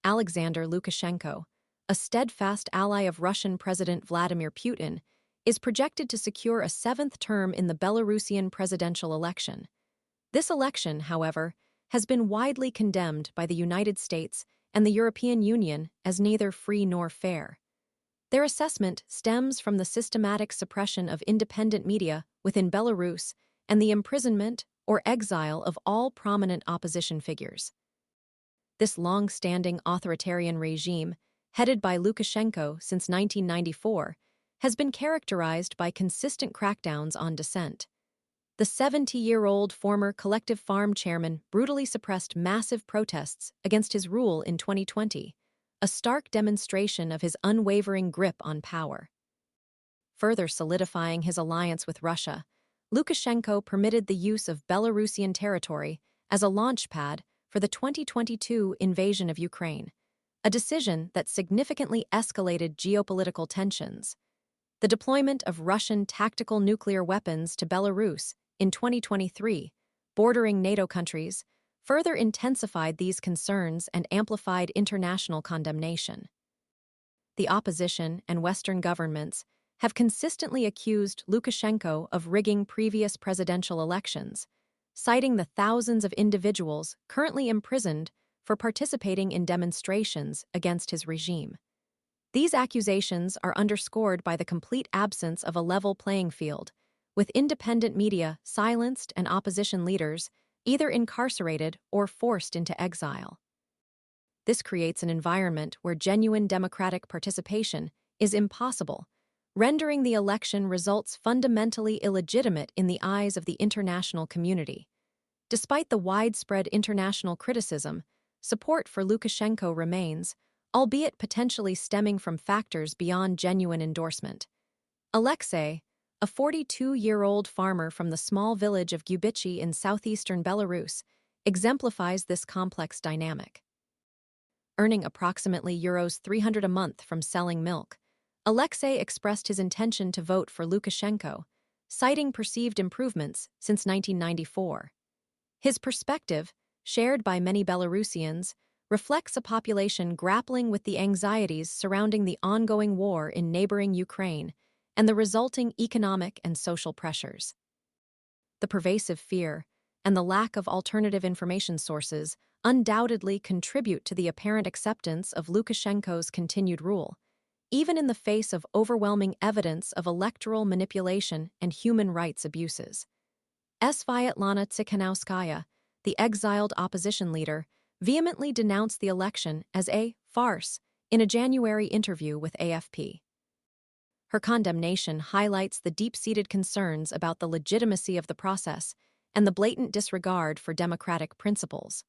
Alexander Lukashenko, a steadfast ally of Russian President Vladimir Putin, is projected to secure a seventh term in the Belarusian presidential election. This election, however, has been widely condemned by the United States and the European Union as neither free nor fair. Their assessment stems from the systematic suppression of independent media within Belarus and the imprisonment or exile of all prominent opposition figures. This long-standing authoritarian regime, headed by Lukashenko since 1994, has been characterized by consistent crackdowns on dissent. The 70-year-old former collective farm chairman brutally suppressed massive protests against his rule in 2020, a stark demonstration of his unwavering grip on power. Further solidifying his alliance with Russia, Lukashenko permitted the use of Belarusian territory as a launchpad for the 2022 invasion of Ukraine, a decision that significantly escalated geopolitical tensions. The deployment of Russian tactical nuclear weapons to Belarus in 2023, bordering NATO countries, further intensified these concerns and amplified international condemnation. The opposition and Western governments have consistently accused Lukashenko of rigging previous presidential elections, citing the thousands of individuals currently imprisoned for participating in demonstrations against his regime. These accusations are underscored by the complete absence of a level playing field, with independent media silenced and opposition leaders either incarcerated or forced into exile. This creates an environment where genuine democratic participation is impossible, rendering the election results fundamentally illegitimate in the eyes of the international community. Despite the widespread international criticism, support for Lukashenko remains, albeit potentially stemming from factors beyond genuine endorsement. Alexei, a 42-year-old farmer from the small village of Gubichi in southeastern Belarus, exemplifies this complex dynamic. Earning approximately €300 a month from selling milk, Alexei expressed his intention to vote for Lukashenko, citing perceived improvements since 1994. His perspective, shared by many Belarusians, reflects a population grappling with the anxieties surrounding the ongoing war in neighboring Ukraine and the resulting economic and social pressures. The pervasive fear and the lack of alternative information sources undoubtedly contribute to the apparent acceptance of Lukashenko's continued rule, even in the face of overwhelming evidence of electoral manipulation and human rights abuses. Sviatlana Tsikhanouskaya, the exiled opposition leader, vehemently denounced the election as a farce in a January interview with AFP. Her condemnation highlights the deep-seated concerns about the legitimacy of the process and the blatant disregard for democratic principles.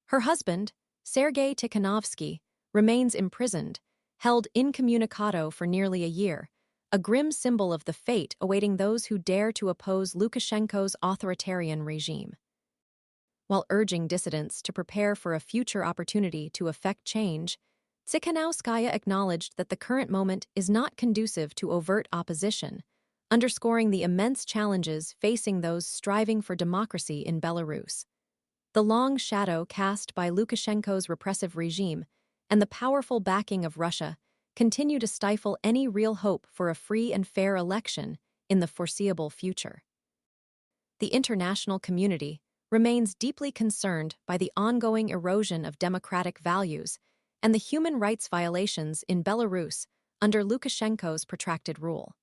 Her husband, Sergei Tikhanovsky, remains imprisoned, held incommunicado for nearly a year, a grim symbol of the fate awaiting those who dare to oppose Lukashenko's authoritarian regime. While urging dissidents to prepare for a future opportunity to effect change, Tsikhanouskaya acknowledged that the current moment is not conducive to overt opposition, underscoring the immense challenges facing those striving for democracy in Belarus. The long shadow cast by Lukashenko's repressive regime and the powerful backing of Russia continue to stifle any real hope for a free and fair election in the foreseeable future. The international community remains deeply concerned by the ongoing erosion of democratic values and the human rights violations in Belarus under Lukashenko's protracted rule.